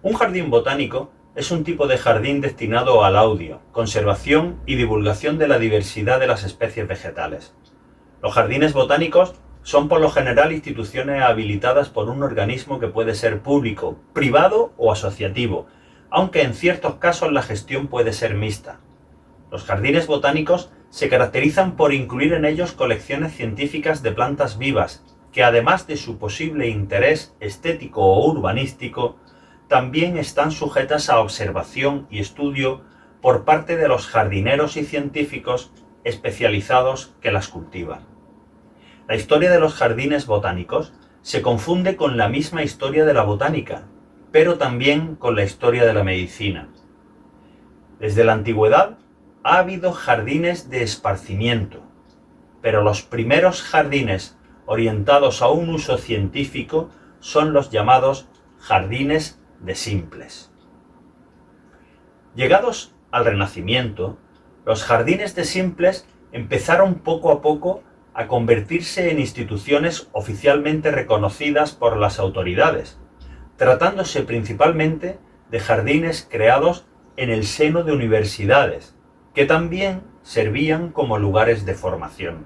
Un jardín botánico es un tipo de jardín destinado al audio, conservación y divulgación de la diversidad de las especies vegetales. Los jardines botánicos son por lo general instituciones habilitadas por un organismo que puede ser público, privado o asociativo, aunque en ciertos casos la gestión puede ser mixta. Los jardines botánicos se caracterizan por incluir en ellos colecciones científicas de plantas vivas, que además de su posible interés estético o urbanístico, también están sujetas a observación y estudio por parte de los jardineros y científicos especializados que las cultivan. La historia de los jardines botánicos se confunde con la misma historia de la botánica, pero también con la historia de la medicina. Desde la antigüedad ha habido jardines de esparcimiento, pero los primeros jardines orientados a un uso científico son los llamados jardines de simples. Llegados al Renacimiento, los jardines de simples empezaron poco a poco a convertirse en instituciones oficialmente reconocidas por las autoridades, tratándose principalmente de jardines creados en el seno de universidades, que también servían como lugares de formación.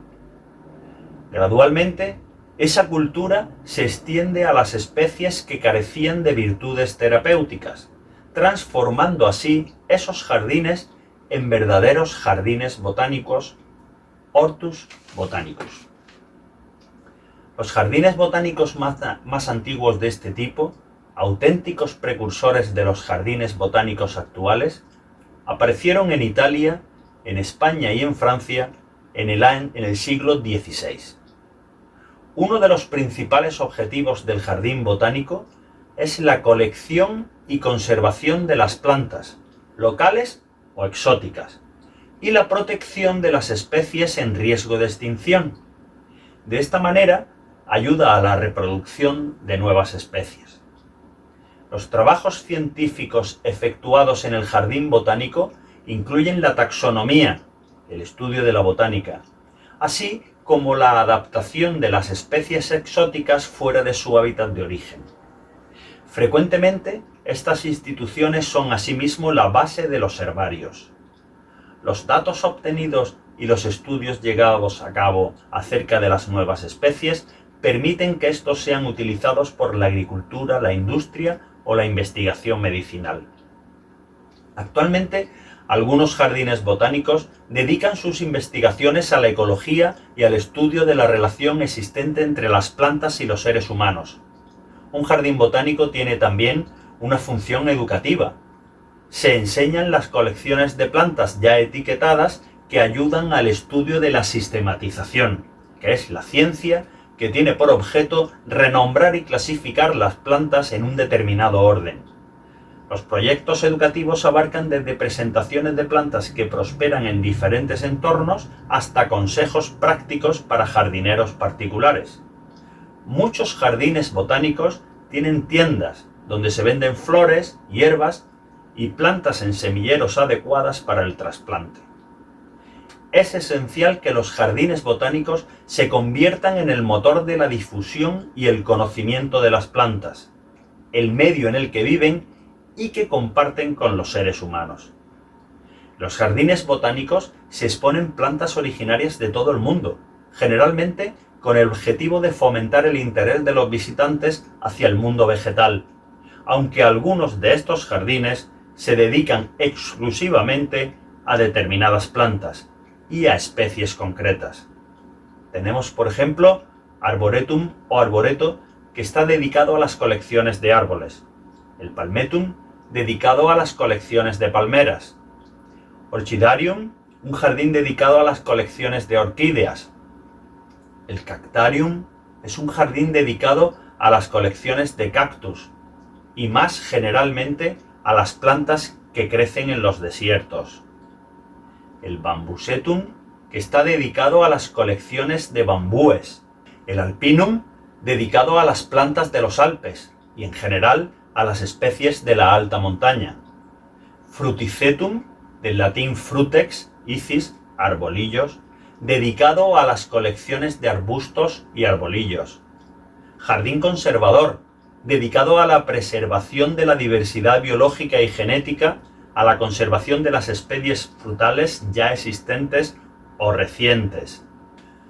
Gradualmente, esa cultura se extiende a las especies que carecían de virtudes terapéuticas, transformando así esos jardines en verdaderos jardines botánicos, hortus botanicus. Los jardines botánicos más antiguos de este tipo, auténticos precursores de los jardines botánicos actuales, aparecieron en Italia, en España y en Francia en el siglo XVI. Uno de los principales objetivos del jardín botánico es la colección y conservación de las plantas, locales o exóticas, y la protección de las especies en riesgo de extinción. De esta manera, ayuda a la reproducción de nuevas especies. Los trabajos científicos efectuados en el jardín botánico incluyen la taxonomía, el estudio de la botánica, así como la adaptación de las especies exóticas fuera de su hábitat de origen. Frecuentemente, estas instituciones son asimismo la base de los herbarios. Los datos obtenidos y los estudios llevados a cabo acerca de las nuevas especies permiten que estos sean utilizados por la agricultura, la industria o la investigación medicinal. Actualmente, algunos jardines botánicos dedican sus investigaciones a la ecología y al estudio de la relación existente entre las plantas y los seres humanos. Un jardín botánico tiene también una función educativa. Se enseñan las colecciones de plantas ya etiquetadas que ayudan al estudio de la sistematización, que es la ciencia que tiene por objeto renombrar y clasificar las plantas en un determinado orden. Los proyectos educativos abarcan desde presentaciones de plantas que prosperan en diferentes entornos hasta consejos prácticos para jardineros particulares. Muchos jardines botánicos tienen tiendas donde se venden flores, hierbas y plantas en semilleros adecuadas para el trasplante. Es esencial que los jardines botánicos se conviertan en el motor de la difusión y el conocimiento de las plantas, el medio en el que viven y que comparten con los seres humanos. Los jardines botánicos se exponen plantas originarias de todo el mundo, generalmente con el objetivo de fomentar el interés de los visitantes hacia el mundo vegetal, aunque algunos de estos jardines se dedican exclusivamente a determinadas plantas y a especies concretas. Tenemos, por ejemplo, Arboretum o Arboreto, que está dedicado a las colecciones de árboles, el Palmetum, dedicado a las colecciones de palmeras, Orchidarium, un jardín dedicado a las colecciones de orquídeas, el Cactarium es un jardín dedicado a las colecciones de cactus y más generalmente a las plantas que crecen en los desiertos, el Bambusetum, que está dedicado a las colecciones de bambúes, el Alpinum, dedicado a las plantas de los Alpes y en general a las especies de la alta montaña, Fruticetum, del latín frutex, icis, arbolillos, dedicado a las colecciones de arbustos y arbolillos, Jardín conservador, dedicado a la preservación de la diversidad biológica y genética, a la conservación de las especies frutales ya existentes o recientes.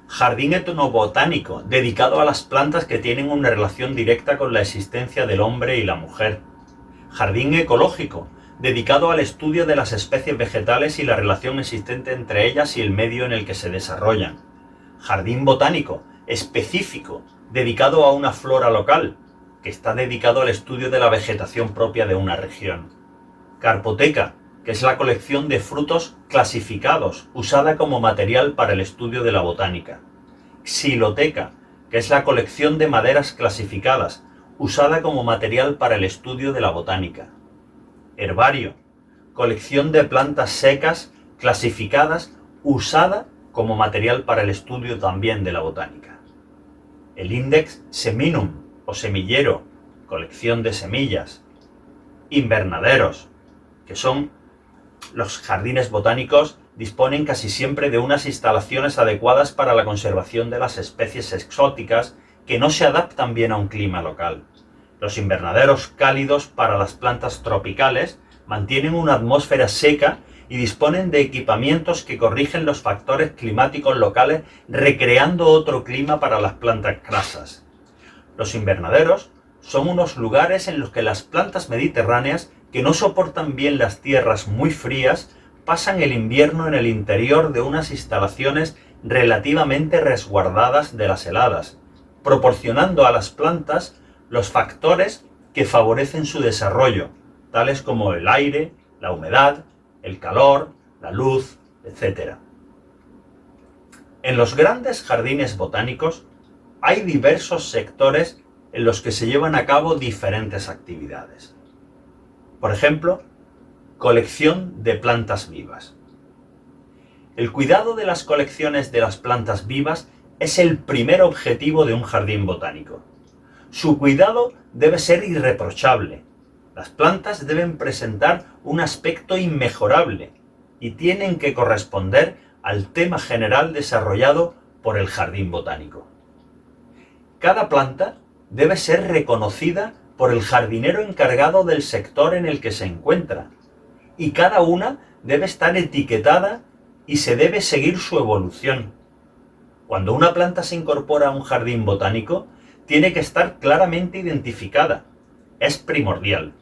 Jardín etnobotánico, dedicado a las plantas que tienen una relación directa con la existencia del hombre y la mujer. Jardín ecológico, dedicado al estudio de las especies vegetales y la relación existente entre ellas y el medio en el que se desarrollan. Jardín botánico, específico, dedicado a una flora local, que está dedicado al estudio de la vegetación propia de una región. Carpoteca, que es la colección de frutos clasificados, usada como material para el estudio de la botánica. Xiloteca, que es la colección de maderas clasificadas, usada como material para el estudio de la botánica. Herbario, colección de plantas secas clasificadas, usada como material para el estudio también de la botánica. El Index Seminum, o semillero, colección de semillas. Invernaderos, que son los jardines botánicos, disponen casi siempre de unas instalaciones adecuadas para la conservación de las especies exóticas que no se adaptan bien a un clima local. Los invernaderos cálidos para las plantas tropicales mantienen una atmósfera seca y disponen de equipamientos que corrigen los factores climáticos locales, recreando otro clima para las plantas grasas. Los invernaderos son unos lugares en los que las plantas mediterráneas, que no soportan bien las tierras muy frías, pasan el invierno en el interior de unas instalaciones relativamente resguardadas de las heladas, proporcionando a las plantas los factores que favorecen su desarrollo, tales como el aire, la humedad, el calor, la luz, etc. En los grandes jardines botánicos hay diversos sectores en los que se llevan a cabo diferentes actividades. Por ejemplo, colección de plantas vivas. El cuidado de las colecciones de las plantas vivas es el primer objetivo de un jardín botánico. Su cuidado debe ser irreprochable. Las plantas deben presentar un aspecto inmejorable y tienen que corresponder al tema general desarrollado por el jardín botánico. Cada planta debe ser reconocida por el jardinero encargado del sector en el que se encuentra, y cada una debe estar etiquetada y se debe seguir su evolución. Cuando una planta se incorpora a un jardín botánico, tiene que estar claramente identificada. Es primordial.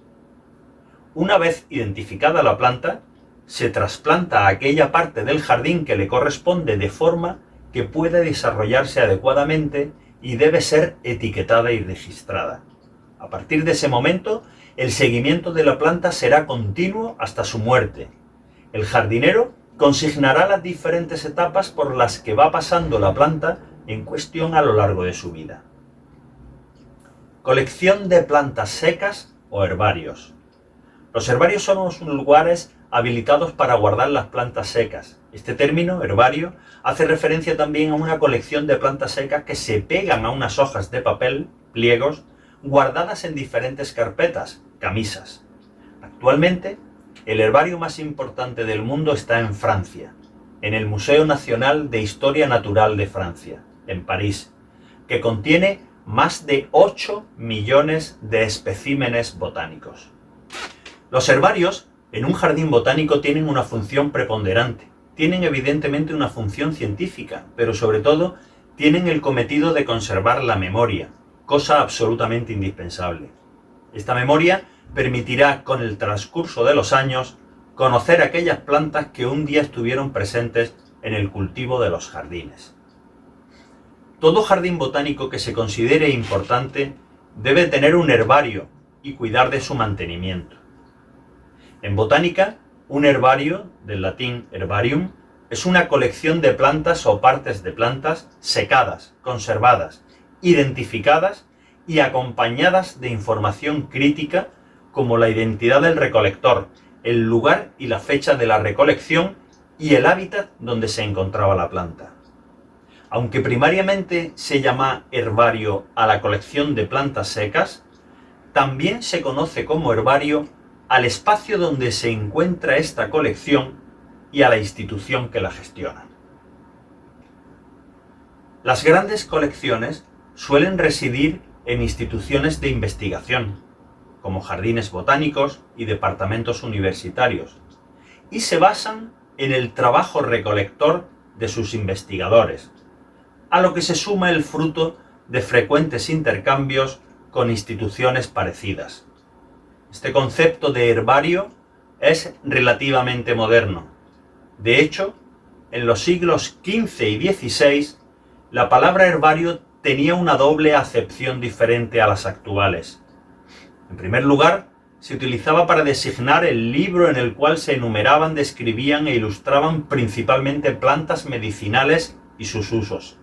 Una vez identificada la planta, se trasplanta a aquella parte del jardín que le corresponde de forma que pueda desarrollarse adecuadamente y debe ser etiquetada y registrada. A partir de ese momento, el seguimiento de la planta será continuo hasta su muerte. El jardinero consignará las diferentes etapas por las que va pasando la planta en cuestión a lo largo de su vida. Colección de plantas secas o herbarios. Los herbarios son unos lugares habilitados para guardar las plantas secas. Este término, herbario, hace referencia también a una colección de plantas secas que se pegan a unas hojas de papel, pliegos, guardadas en diferentes carpetas, camisas. Actualmente, el herbario más importante del mundo está en Francia, en el Museo Nacional de Historia Natural de Francia, en París, que contiene más de 8 millones de especímenes botánicos. Los herbarios en un jardín botánico tienen una función preponderante. Tienen evidentemente una función científica, pero sobre todo tienen el cometido de conservar la memoria, cosa absolutamente indispensable. Esta memoria permitirá, con el transcurso de los años, conocer aquellas plantas que un día estuvieron presentes en el cultivo de los jardines. Todo jardín botánico que se considere importante debe tener un herbario y cuidar de su mantenimiento. En botánica, un herbario, del latín herbarium, es una colección de plantas o partes de plantas secadas, conservadas, identificadas y acompañadas de información crítica como la identidad del recolector, el lugar y la fecha de la recolección y el hábitat donde se encontraba la planta. Aunque primariamente se llama herbario a la colección de plantas secas, también se conoce como herbario al espacio donde se encuentra esta colección y a la institución que la gestiona. Las grandes colecciones suelen residir en instituciones de investigación, como jardines botánicos y departamentos universitarios, y se basan en el trabajo recolector de sus investigadores, a lo que se suma el fruto de frecuentes intercambios con instituciones parecidas. Este concepto de herbario es relativamente moderno. De hecho, en los siglos XV y XVI, la palabra herbario tenía una doble acepción diferente a las actuales. En primer lugar, se utilizaba para designar el libro en el cual se enumeraban, describían e ilustraban principalmente plantas medicinales y sus usos.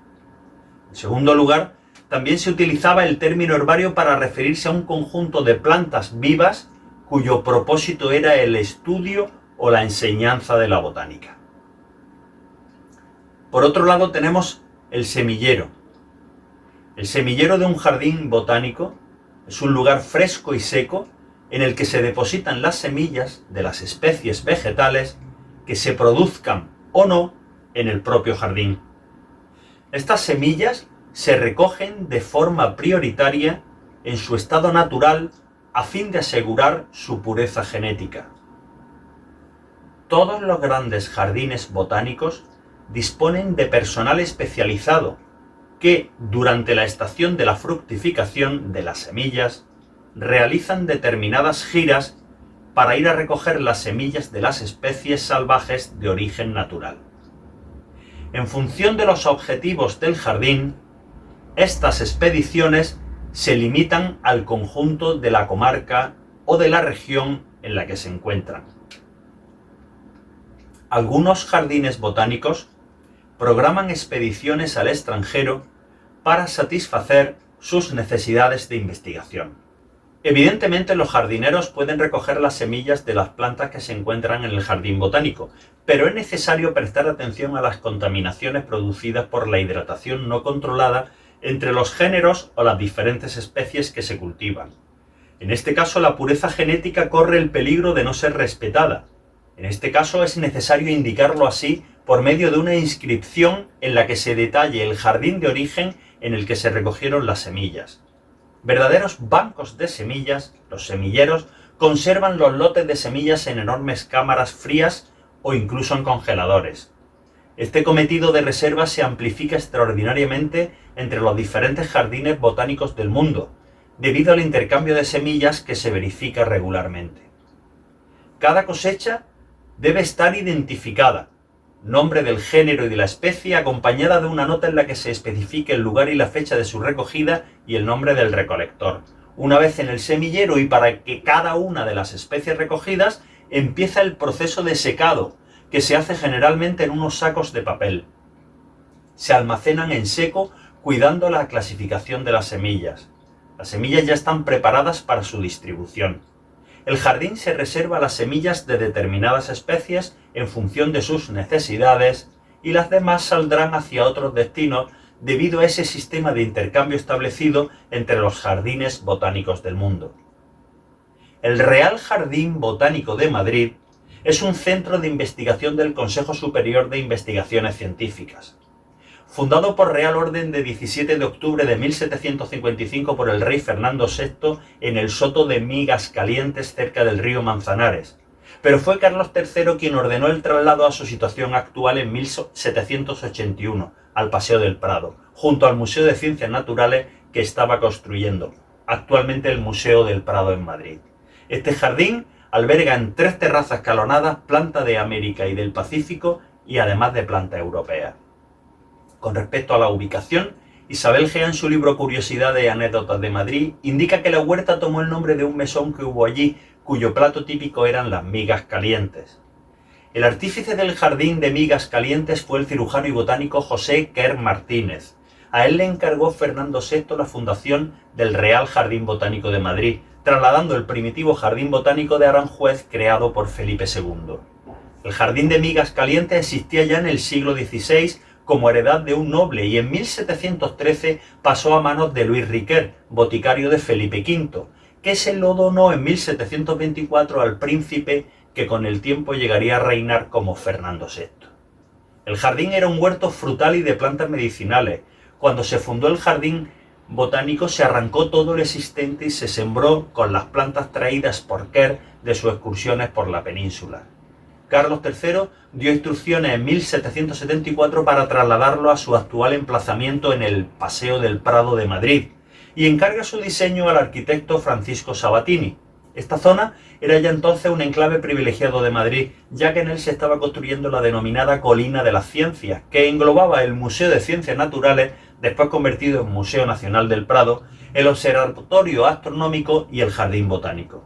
En segundo lugar, también se utilizaba el término herbario para referirse a un conjunto de plantas vivas cuyo propósito era el estudio o la enseñanza de la botánica. Por otro lado tenemos el semillero. El semillero de un jardín botánico es un lugar fresco y seco en el que se depositan las semillas de las especies vegetales que se produzcan o no en el propio jardín. Estas semillas se recogen de forma prioritaria en su estado natural a fin de asegurar su pureza genética. Todos los grandes jardines botánicos disponen de personal especializado que, durante la estación de la fructificación de las semillas, realizan determinadas giras para ir a recoger las semillas de las especies salvajes de origen natural. En función de los objetivos del jardín, estas expediciones se limitan al conjunto de la comarca o de la región en la que se encuentran. Algunos jardines botánicos programan expediciones al extranjero para satisfacer sus necesidades de investigación. Evidentemente, los jardineros pueden recoger las semillas de las plantas que se encuentran en el jardín botánico, pero es necesario prestar atención a las contaminaciones producidas por la hidratación no controlada entre los géneros o las diferentes especies que se cultivan. En este caso, la pureza genética corre el peligro de no ser respetada. En este caso, es necesario indicarlo así por medio de una inscripción en la que se detalle el jardín de origen en el que se recogieron las semillas. Verdaderos bancos de semillas, los semilleros, conservan los lotes de semillas en enormes cámaras frías o incluso en congeladores. Este cometido de reserva se amplifica extraordinariamente entre los diferentes jardines botánicos del mundo, debido al intercambio de semillas que se verifica regularmente. Cada cosecha debe estar identificada, nombre del género y de la especie, acompañada de una nota en la que se especifique el lugar y la fecha de su recogida y el nombre del recolector. Una vez en el semillero y para que cada una de las especies recogidas, empieza el proceso de secado, que se hace generalmente en unos sacos de papel. Se almacenan en seco, cuidando la clasificación de las semillas. Las semillas ya están preparadas para su distribución. El jardín se reserva las semillas de determinadas especies en función de sus necesidades y las demás saldrán hacia otros destinos debido a ese sistema de intercambio establecido entre los jardines botánicos del mundo. El Real Jardín Botánico de Madrid es un centro de investigación del Consejo Superior de Investigaciones Científicas. Fundado por Real Orden de 17 de octubre de 1755 por el rey Fernando VI en el soto de Migas Calientes cerca del río Manzanares, pero fue Carlos III quien ordenó el traslado a su situación actual en 1781, al Paseo del Prado, junto al Museo de Ciencias Naturales que estaba construyendo, actualmente el Museo del Prado en Madrid. Este jardín alberga en 3 terrazas escalonadas planta de América y del Pacífico y además de planta europea. Con respecto a la ubicación, Isabel Gea, en su libro Curiosidades y Anécdotas de Madrid, indica que la huerta tomó el nombre de un mesón que hubo allí, cuyo plato típico eran las migas calientes. El artífice del jardín de migas calientes fue el cirujano y botánico José Quer Martínez. A él le encargó Fernando VI la fundación del Real Jardín Botánico de Madrid, trasladando el primitivo Jardín Botánico de Aranjuez creado por Felipe II. El jardín de migas calientes existía ya en el siglo XVI como heredad de un noble y en 1713 pasó a manos de Luis Riquer, boticario de Felipe V, que se lo donó en 1724 al príncipe que con el tiempo llegaría a reinar como Fernando VI. El jardín era un huerto frutal y de plantas medicinales. Cuando se fundó el jardín, botánico se arrancó todo lo existente y se sembró con las plantas traídas por Quer de sus excursiones por la península. Carlos III dio instrucciones en 1774 para trasladarlo a su actual emplazamiento en el Paseo del Prado de Madrid y encarga su diseño al arquitecto Francisco Sabatini. Esta zona era ya entonces un enclave privilegiado de Madrid, ya que en él se estaba construyendo la denominada Colina de las Ciencias, que englobaba el Museo de Ciencias Naturales, después convertido en Museo Nacional del Prado, el Observatorio Astronómico y el Jardín Botánico.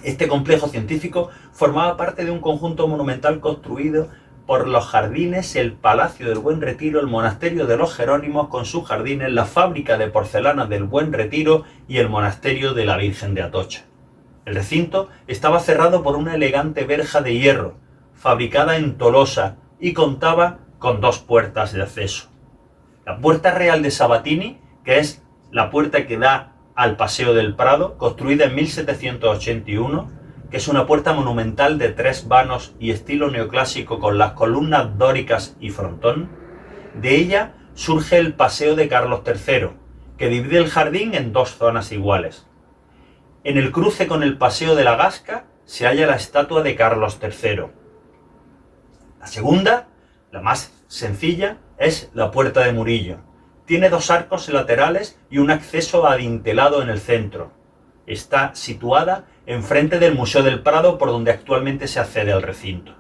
Este complejo científico formaba parte de un conjunto monumental construido por los jardines, el Palacio del Buen Retiro, el Monasterio de los Jerónimos con sus jardines, la fábrica de porcelana del Buen Retiro y el Monasterio de la Virgen de Atocha. El recinto estaba cerrado por una elegante verja de hierro, fabricada en Tolosa, y contaba con 2 puertas de acceso. La Puerta Real de Sabatini, que es la puerta que da al Paseo del Prado, construida en 1781, que es una puerta monumental de 3 vanos y estilo neoclásico con las columnas dóricas y frontón. De ella surge el Paseo de Carlos III, que divide el jardín en 2 zonas iguales. En el cruce con el Paseo de la Gasca se halla la estatua de Carlos III. La segunda, la más sencilla, es la Puerta de Murillo. Tiene 2 arcos laterales y un acceso adintelado en el centro. Está situada enfrente del Museo del Prado, por donde actualmente se accede al recinto.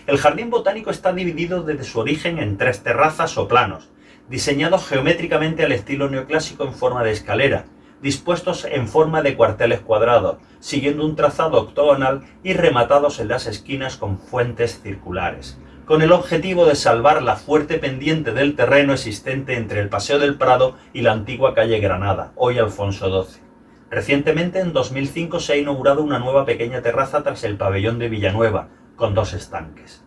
El jardín botánico está dividido desde su origen en 3 terrazas o planos, diseñados geométricamente al estilo neoclásico en forma de escalera, dispuestos en forma de cuarteles cuadrados, siguiendo un trazado octogonal y rematados en las esquinas con fuentes circulares, con el objetivo de salvar la fuerte pendiente del terreno existente entre el Paseo del Prado y la antigua calle Granada, hoy Alfonso XII. Recientemente, en 2005, se ha inaugurado una nueva pequeña terraza tras el pabellón de Villanueva, con 2 estanques.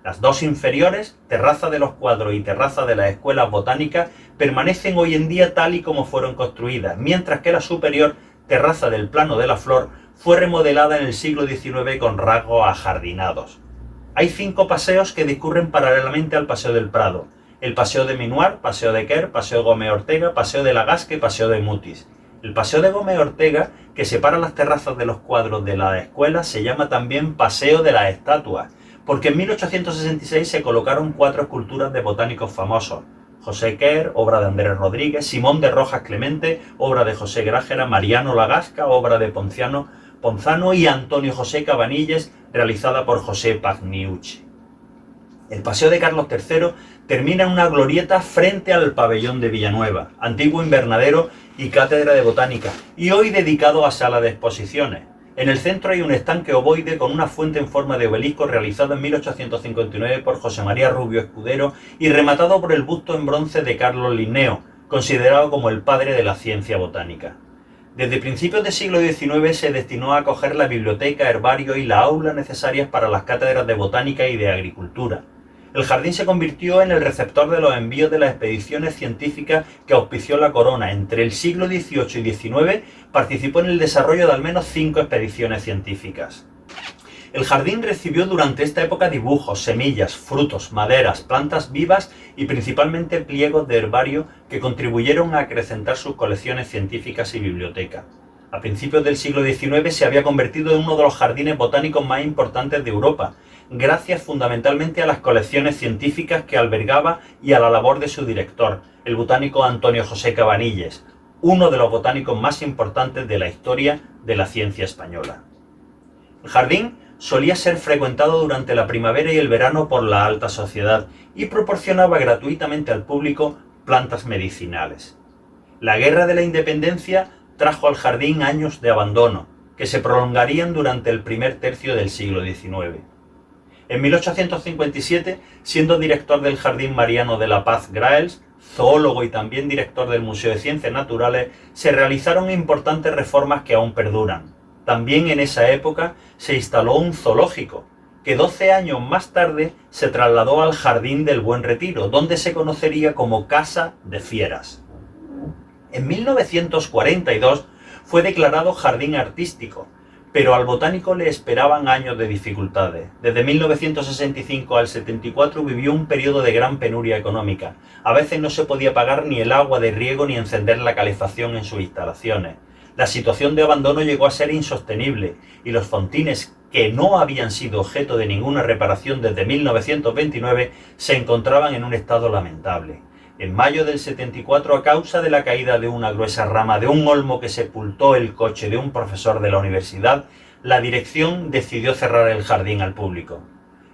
Las 2 inferiores, Terraza de los Cuadros y Terraza de las Escuelas Botánicas, permanecen hoy en día tal y como fueron construidas, mientras que la superior, Terraza del Plano de la Flor, fue remodelada en el siglo XIX con rasgos ajardinados. Hay 5 paseos que discurren paralelamente al Paseo del Prado: el Paseo de Minuar, Paseo de Quer, Paseo Gómez Ortega, Paseo de la Gasca y Paseo de Mutis. El Paseo de Gómez Ortega, que separa las terrazas de los cuadros de la escuela, se llama también Paseo de las Estatuas, porque en 1866 se colocaron 4 esculturas de botánicos famosos: José Quer, obra de Andrés Rodríguez; Simón de Rojas Clemente, obra de José Grájera; Mariano Lagasca, obra de Ponzano; y Antonio José Cabanilles, realizada por José Pagniucci. El Paseo de Carlos III termina en una glorieta frente al pabellón de Villanueva, antiguo invernadero y cátedra de botánica, y hoy dedicado a sala de exposiciones. En el centro hay un estanque ovoide con una fuente en forma de obelisco realizado en 1859 por José María Rubio Escudero y rematado por el busto en bronce de Carlos Linneo, considerado como el padre de la ciencia botánica. Desde principios del siglo XIX se destinó a acoger la biblioteca, herbario y la aula necesarias para las cátedras de botánica y de agricultura. El jardín se convirtió en el receptor de los envíos de las expediciones científicas que auspició la corona. Entre el siglo XVIII y XIX participó en el desarrollo de al menos 5 expediciones científicas. El jardín recibió durante esta época dibujos, semillas, frutos, maderas, plantas vivas y principalmente pliegos de herbario que contribuyeron a acrecentar sus colecciones científicas y biblioteca. A principios del siglo XIX se había convertido en uno de los jardines botánicos más importantes de Europa, gracias fundamentalmente a las colecciones científicas que albergaba y a la labor de su director, el botánico Antonio José Cabanilles, uno de los botánicos más importantes de la historia de la ciencia española. El jardín solía ser frecuentado durante la primavera y el verano por la alta sociedad y proporcionaba gratuitamente al público plantas medicinales. La Guerra de la Independencia trajo al jardín años de abandono, que se prolongarían durante el primer tercio del siglo XIX. En 1857, siendo director del Jardín Mariano de la Paz Graells, zoólogo y también director del Museo de Ciencias Naturales, se realizaron importantes reformas que aún perduran. También en esa época se instaló un zoológico, que 12 años más tarde se trasladó al Jardín del Buen Retiro, donde se conocería como Casa de Fieras. En 1942 fue declarado jardín artístico, Pero al botánico le esperaban años de dificultades. Desde 1965 al 74 vivió un periodo de gran penuria económica. A veces no se podía pagar ni el agua de riego ni encender la calefacción en sus instalaciones. La situación de abandono llegó a ser insostenible y los fontines, que no habían sido objeto de ninguna reparación desde 1929, se encontraban en un estado lamentable. En mayo del 74, a causa de la caída de una gruesa rama de un olmo que sepultó el coche de un profesor de la universidad, la dirección decidió cerrar el jardín al público.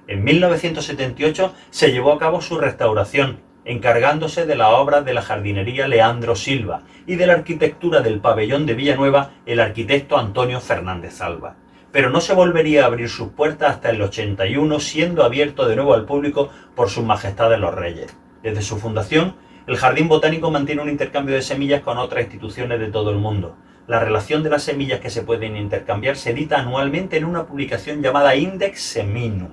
En 1978 se llevó a cabo su restauración, encargándose de la obra de la jardinería Leandro Silva y de la arquitectura del pabellón de Villanueva el arquitecto Antonio Fernández Alba. Pero no se volvería a abrir sus puertas hasta el 81, siendo abierto de nuevo al público por sus majestades los reyes. Desde su fundación, el Jardín Botánico mantiene un intercambio de semillas con otras instituciones de todo el mundo. La relación de las semillas que se pueden intercambiar se edita anualmente en una publicación llamada Index Seminum,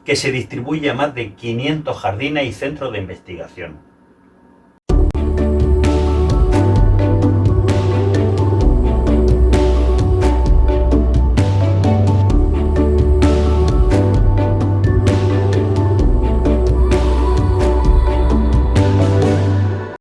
que se distribuye a más de 500 jardines y centros de investigación.